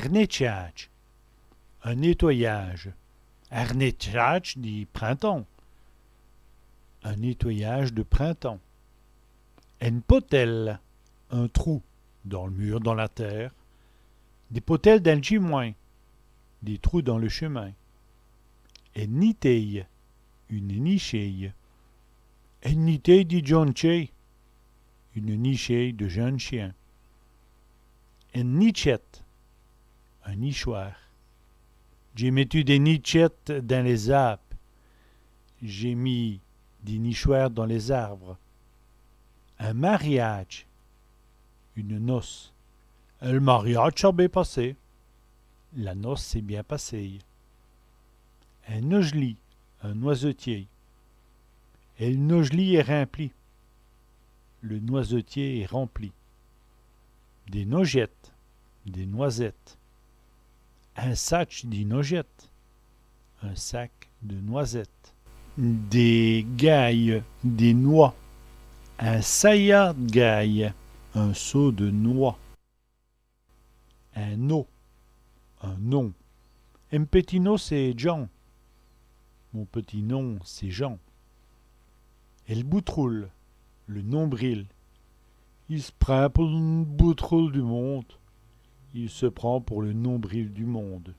Arnetchach, un nettoyage. Arnetchach dit printemps. Un nettoyage de printemps. En potel, un trou dans le mur, dans la terre. Des potels dans le chemin, des trous dans le chemin. En nitei, une nicheille. En nitei dit John Che, une nicheille de jeune chien. En nichette, un nichoir. J'ai mis des nichettes dans les arbres. J'ai mis des nichoirs dans les arbres. Un mariage, une noce. Le mariage a bien passé. La noce s'est bien passée. Un nojeli, un noisetier. Et le nojeli est rempli. Le noisetier est rempli. Des nojettes, des noisettes. Un sac de nojettes. Un sac de noisettes. Des gailles, des noix. Un saillat de gaille, un seau de noix. Un nom, un nom. Un petit nom, c'est Jean. Mon petit nom, c'est Jean. Et le boutroule, le nombril. Il se prend pour le boutroule du monde. Il se prend pour le nombril du monde.